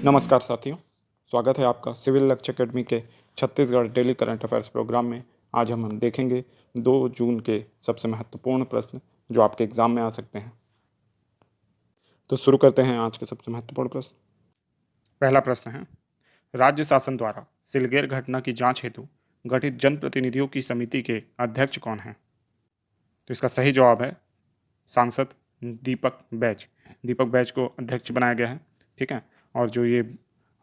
नमस्कार साथियों, स्वागत है आपका सिविल लक्ष्य एकेडमी के Chhattisgarh daily current affairs program में। आज हम देखेंगे 2 जून के सबसे महत्वपूर्ण प्रश्न जो आपके एग्जाम में आ सकते हैं। तो शुरू करते हैं आज के सबसे महत्वपूर्ण प्रश्न। पहला प्रश्न है, राज्य शासन द्वारा सिलगेर घटना की जांच हेतु गठित जनप्रतिनिधियों की समिति के अध्यक्ष कौन हैं? तो इसका सही जवाब है सांसद दीपक बैज। दीपक बैज को अध्यक्ष बनाया गया है, ठीक है। और जो ये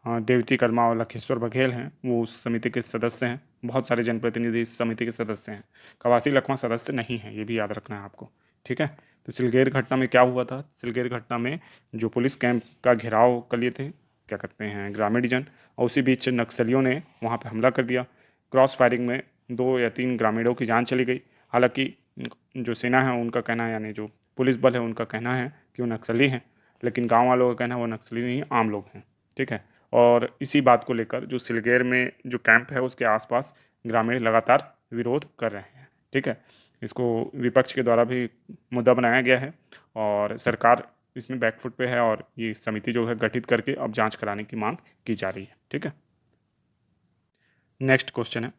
देवती कर्मा और लखेश्वर बघेल हैं वो उस समिति के सदस्य हैं। बहुत सारे जनप्रतिनिधि इस समिति के सदस्य हैं। कवासी लखमा सदस्य नहीं है, ये भी याद रखना है आपको, ठीक है। तो सिलगेर घटना में क्या हुआ था? सिलगेर घटना में जो पुलिस कैंप का घेराव कर लिए थे, क्या करते हैं, ग्रामीण जन, और उसी बीच नक्सलियों ने वहाँ पर हमला कर दिया। क्रॉस फायरिंग में 2 या 3 ग्रामीणों की जान चली गई। हालांकि जो सेना है उनका कहना है, यानी जो पुलिस बल है उनका कहना है कि वो नक्सली हैं, लेकिन गांव वालों का कहना है वो नक्सली नहीं, आम लोग हैं, ठीक है। और इसी बात को लेकर जो सिलगेर में जो कैंप है उसके आसपास ग्रामीण लगातार विरोध कर रहे हैं, ठीक है। इसको विपक्ष के द्वारा भी मुद्दा बनाया गया है और सरकार इसमें बैकफुट पे है और ये समिति जो है गठित करके अब जांच कराने की मांग की जा रही है, ठीक है। नेक्स्ट क्वेश्चन है,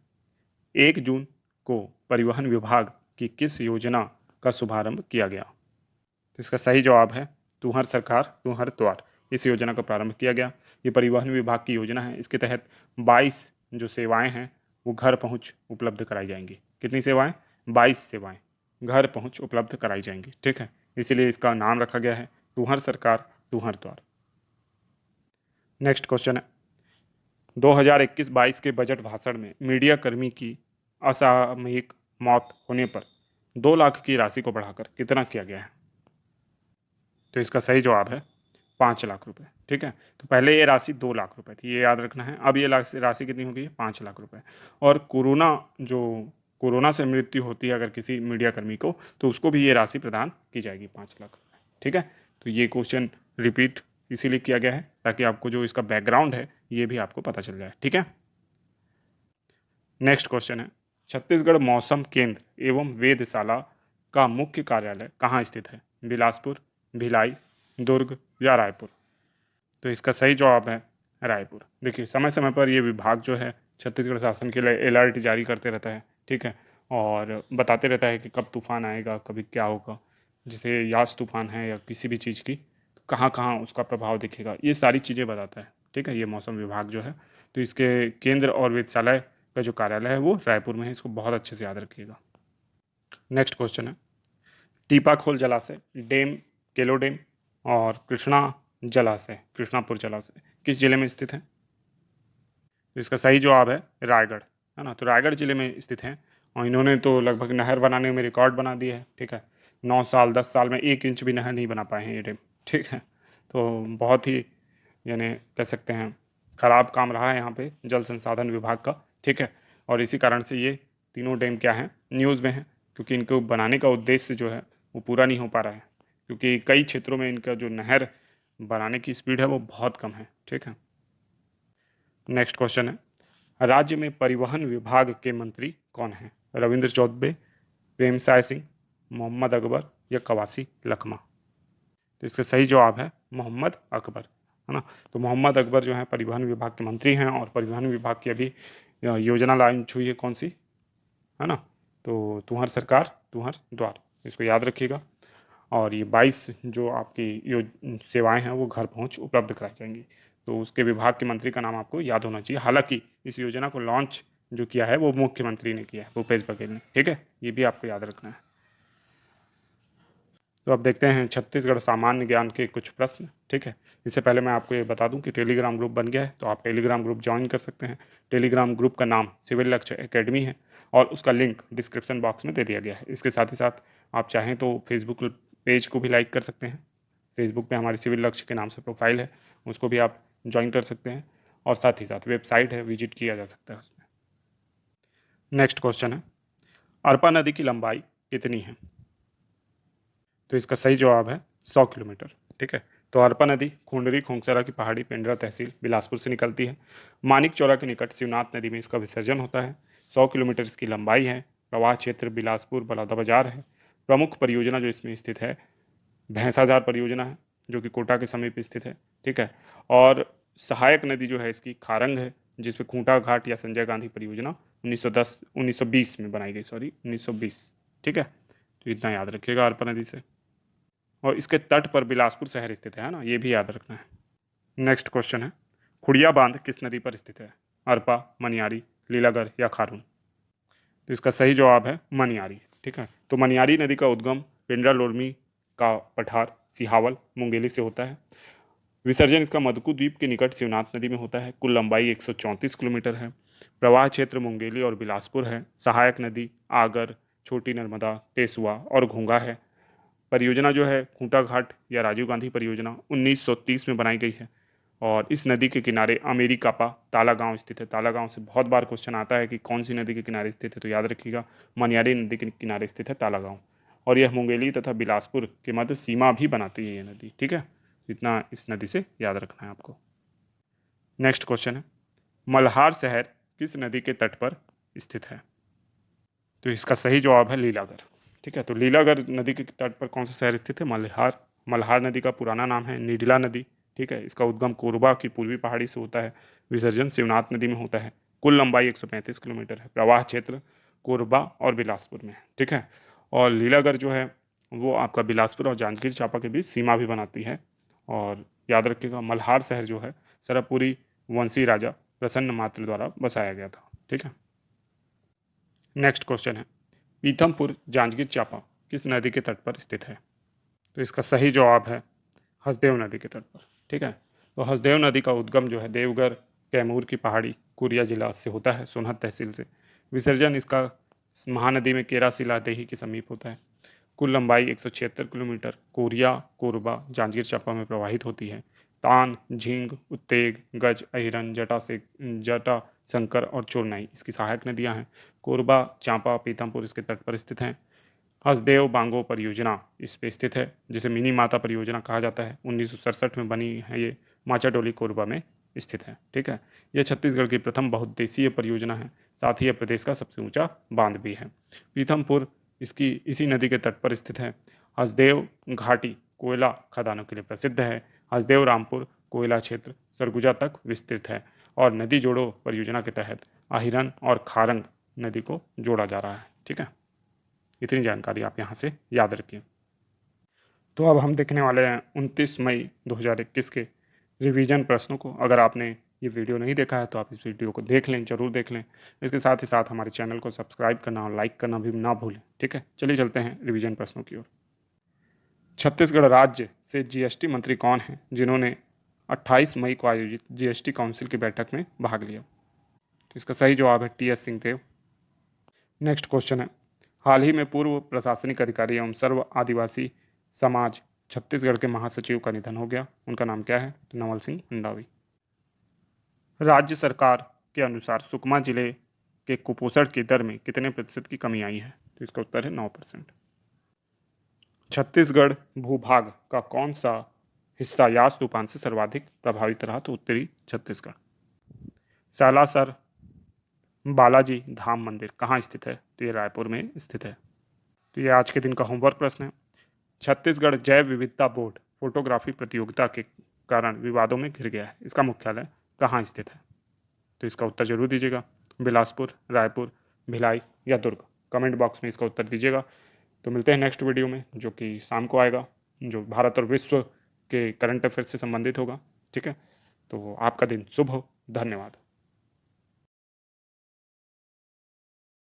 1 जून को परिवहन विभाग की किस योजना का शुभारंभ किया गया? तो इसका सही जवाब है तुम्हार सरकार तुम्हार द्वार। इस योजना का प्रारंभ किया गया। ये परिवहन विभाग की योजना है। इसके तहत 22 जो सेवाएं हैं वो घर पहुंच उपलब्ध कराई जाएंगी। कितनी सेवाएं? 22 सेवाएं घर पहुंच उपलब्ध कराई जाएंगी, ठीक है। इसीलिए इसका नाम रखा गया है तुम्हार सरकार तुम्हार द्वार। नेक्स्ट क्वेश्चन है, 2021-22 के बजट भाषण में मीडिया कर्मी की असामयिक मौत होने पर 2 लाख की राशि को बढ़ाकर कितना किया गया है? तो इसका सही जवाब है 5 लाख रुपए, ठीक है। तो पहले ये राशि 2 लाख रुपए थी, ये याद रखना है। अब ये राशि कितनी हो गई है? 5 लाख रुपए। और कोरोना से मृत्यु होती है अगर किसी मीडिया कर्मी को, तो उसको भी ये राशि प्रदान की जाएगी, 5 लाख रुपए, ठीक है। तो ये क्वेश्चन रिपीट इसीलिए किया गया है ताकि आपको जो इसका बैकग्राउंड है ये भी आपको पता चल जाए, ठीक है। नेक्स्ट क्वेश्चन है, छत्तीसगढ़ मौसम केंद्र एवं वेधशाला का मुख्य कार्यालय कहाँ स्थित है? बिलासपुर, भिलाई, दुर्ग या रायपुर? तो इसका सही जवाब है रायपुर। देखिए, समय समय पर ये विभाग जो है छत्तीसगढ़ शासन के लिए अलर्ट जारी करते रहता है, ठीक है। और बताते रहता है कि कब तूफान आएगा, कभी क्या होगा, जैसे यास तूफान है या किसी भी चीज़ की, तो कहाँ कहाँ उसका प्रभाव दिखेगा, ये सारी चीज़ें बताता है, ठीक है, ये मौसम विभाग जो है। तो इसके केंद्र और वेधशाला का जो कार्यालय है वो रायपुर में है। इसको बहुत अच्छे से याद रखिएगा। नेक्स्ट क्वेश्चन है, टीपाखोल जलाशय, डैम, केलो डैम और कृष्णा जलाशय, कृष्णापुर जलाशय किस जिले में स्थित है? तो इसका सही जवाब है रायगढ़, है ना। तो रायगढ़ जिले में स्थित है और इन्होंने तो लगभग नहर बनाने में रिकॉर्ड बना दिया है, ठीक है। 9 साल 10 साल में 1 इंच भी नहर नहीं बना पाए हैं ये डैम, ठीक है। तो बहुत ही, यानी कह सकते हैं, खराब काम रहा है यहाँ पे जल संसाधन विभाग का, ठीक है। और इसी कारण से ये तीनों डैम क्या हैं, न्यूज़ में हैं, क्योंकि इनको बनाने का उद्देश्य जो है वो पूरा नहीं हो पा रहा है, क्योंकि कई क्षेत्रों में इनका जो नहर बनाने की स्पीड है वो बहुत कम है, ठीक है। नेक्स्ट क्वेश्चन है, राज्य में परिवहन विभाग के मंत्री कौन हैं? रविंद्र चौबे, प्रेमसाय सिंह, मोहम्मद अकबर या कवासी लखमा? तो इसका सही जवाब है मोहम्मद अकबर, है ना। तो मोहम्मद अकबर जो है परिवहन विभाग के मंत्री हैं और परिवहन विभाग की अभी योजना लॉन्च हुई है, कौन सी, है ना। तो तुम्हार सरकार तुम्हार द्वार, इसको याद रखिएगा। और ये 22 जो आपकी सेवाएं हैं वो घर पहुंच उपलब्ध कराई जाएंगी। तो उसके विभाग के मंत्री का नाम आपको याद होना चाहिए। हालांकि इस योजना को लॉन्च जो किया है वो मुख्यमंत्री ने किया है, भूपेश बघेल ने, ठीक है। ये भी आपको याद रखना है। तो अब देखते हैं छत्तीसगढ़ सामान्य ज्ञान के कुछ प्रश्न, ठीक है। इससे पहले मैं आपको ये बता दूं कि टेलीग्राम ग्रुप बन गया है, तो आप टेलीग्राम ग्रुप ज्वाइन कर सकते हैं। टेलीग्राम ग्रुप का नाम सिविल लक्ष्य एकेडमी है और उसका लिंक डिस्क्रिप्शन बॉक्स में दे दिया गया है। इसके साथ ही साथ आप चाहें तो फेसबुक पेज को भी लाइक कर सकते हैं। फेसबुक पे हमारी सिविल लक्ष्य के नाम से प्रोफाइल है, उसको भी आप ज्वाइन कर सकते हैं। और साथ ही साथ वेबसाइट है, विजिट किया जा सकता है उसमें। नेक्स्ट क्वेश्चन है, अरपा नदी की लंबाई कितनी है? तो इसका सही जवाब है 100 किलोमीटर, ठीक है। तो अरपा नदी खुंडरी खोंगसरा की पहाड़ी पेंड्रा तहसील बिलासपुर से निकलती है। मानिक चौरा के निकट शिवनाथ नदी में इसका विसर्जन होता है। 100 किलोमीटर इसकी लंबाई है। प्रवाह क्षेत्र बिलासपुर बलौदाबाजार है। प्रमुख परियोजना जो इसमें स्थित है भैंसाजार परियोजना है, जो कि कोटा के समीप स्थित है, ठीक है। और सहायक नदी जो है इसकी खारंग है, जिसपे खूंटा घाट या संजय गांधी परियोजना 1920 में बनाई गई, सॉरी 1920। ठीक है, तो इतना याद रखिएगा अरपा नदी से। और इसके तट पर बिलासपुर शहर स्थित है ना, ये भी याद रखना है। नेक्स्ट क्वेश्चन है, खुड़िया बांध किस नदी पर स्थित है? अरपा, मनियारी, लीलागर या खारून? तो इसका सही जवाब है मनियारी। ठीक है, तो मनियारी नदी का उद्गम पिंडरा लोरमी का पठार सिहावल मुंगेली से होता है। विसर्जन इसका मदकू द्वीप के निकट शिवनाथ नदी में होता है। कुल लंबाई 134 किलोमीटर है। प्रवाह क्षेत्र मुंगेली और बिलासपुर है। सहायक नदी आगर, छोटी नर्मदा, टेसुआ और घोंगा है। परियोजना जो है खूंटा घाट या राजीव गांधी परियोजना 1930 में बनाई गई है। और इस नदी के किनारे अमेरिकापा ताला गांव स्थित है। ताला गांव से बहुत बार क्वेश्चन आता है कि कौन सी नदी के किनारे स्थित है, तो याद रखिएगा मनियारी नदी के किनारे स्थित है ताला गांव। और यह मुंगेली तथा बिलासपुर के मध्य सीमा भी बनाती है ये नदी। ठीक है, इतना इस नदी से याद रखना है आपको। नेक्स्ट क्वेश्चन है, मल्हार शहर किस नदी के तट पर स्थित है? तो इसका सही जवाब है लीलागर। ठीक है, तो लीलागर नदी के तट पर कौन सा शहर स्थित है? मल्हार। मल्हार नदी का पुराना नाम है निडला नदी। ठीक है, इसका उद्गम कोरबा की पूर्वी पहाड़ी से होता है। विसर्जन शिवनाथ नदी में होता है। कुल लंबाई 135 किलोमीटर है। प्रवाह क्षेत्र कोरबा और बिलासपुर में है। ठीक है, और लीलागर जो है वो आपका बिलासपुर और जांजगीर चांपा के बीच सीमा भी बनाती है। और याद रखिएगा मल्हार शहर जो है सरबपुरी वंशी राजा प्रसन्न मात्र द्वारा बसाया गया था। ठीक है, नेक्स्ट क्वेश्चन है, पीथमपुर जांजगीर चांपा किस नदी के तट पर स्थित है? तो इसका सही जवाब है हसदेव नदी के तट पर। ठीक है, तो हसदेव नदी का उद्गम जो है देवघर कैमूर की पहाड़ी कोरिया जिला से होता है, सोनहत तहसील से। विसर्जन इसका महानदी में केरासिला देही के समीप होता है। कुल लंबाई 176 किलोमीटर कोरिया कोरबा जांजगीर चांपा में प्रवाहित होती है। तान, झींग, उत्तेग, गज, अहिरन, जटा शंकर और चोरनाई इसकी सहायक नदियां हैं। कोरबा, चांपा, पीथमपुर इसके तट पर स्थित हैं। हसदेव बांगो परियोजना इस पे स्थित है, जिसे मिनी माता परियोजना कहा जाता है। 1967 में बनी है ये, माचाडोली कोरबा में स्थित है। ठीक है, यह छत्तीसगढ़ की प्रथम बहुउद्देशीय परियोजना है। साथ ही यह प्रदेश का सबसे ऊंचा बांध भी है। पीथमपुर इसकी इसी नदी के तट पर स्थित है। हसदेव घाटी कोयला खदानों के लिए प्रसिद्ध है। हसदेव रामपुर कोयला क्षेत्र सरगुजा तक विस्तृत है। और नदी जोड़ो परियोजना के तहत आहिरन और खारंग नदी को जोड़ा जा रहा है। ठीक है, इतनी जानकारी आप यहाँ से याद रखिए। तो अब हम देखने वाले हैं 29 मई 2021 के रिवीजन प्रश्नों को। अगर आपने ये वीडियो नहीं देखा है तो आप इस वीडियो को देख लें, जरूर देख लें। इसके साथ ही साथ हमारे चैनल को सब्सक्राइब करना और लाइक करना भी ना भूलें। ठीक है, चलिए चलते हैं रिवीजन प्रश्नों की ओर। छत्तीसगढ़ राज्य से जीएसटी मंत्री कौन हैं जिन्होंने 28 मई को आयोजित जीएसटी काउंसिल की बैठक में भाग लिया? तो इसका सही जवाब है टी.एस. सिंहदेव। नेक्स्ट क्वेश्चन है, हाल ही में पूर्व प्रशासनिक अधिकारी एवं सर्व आदिवासी समाज छत्तीसगढ़ के महासचिव का निधन हो गया, उनका नाम क्या है? तो नवल सिंह मंडावी। राज्य सरकार के अनुसार सुकमा जिले के कुपोषण की दर में कितने प्रतिशत की कमी आई है? तो इसका उत्तर है 9%। छत्तीसगढ़ भूभाग का कौन सा हिस्सा यास तूफान से सर्वाधिक प्रभावित रहा? तो उत्तरी छत्तीसगढ़। सालासर बालाजी धाम मंदिर कहाँ स्थित है? तो ये रायपुर में स्थित है। तो ये आज के दिन का होमवर्क प्रश्न है। छत्तीसगढ़ जैव विविधता बोर्ड फोटोग्राफी प्रतियोगिता के कारण विवादों में घिर गया है, इसका मुख्यालय कहाँ स्थित है? तो इसका उत्तर जरूर दीजिएगा। बिलासपुर, रायपुर, भिलाई या दुर्ग? कमेंट बॉक्स में इसका उत्तर दीजिएगा। तो मिलते हैं नेक्स्ट वीडियो में, जो कि शाम को आएगा, जो भारत और विश्व के करंट अफेयर्स से संबंधित होगा। ठीक है, तो आपका दिन शुभ हो। धन्यवाद।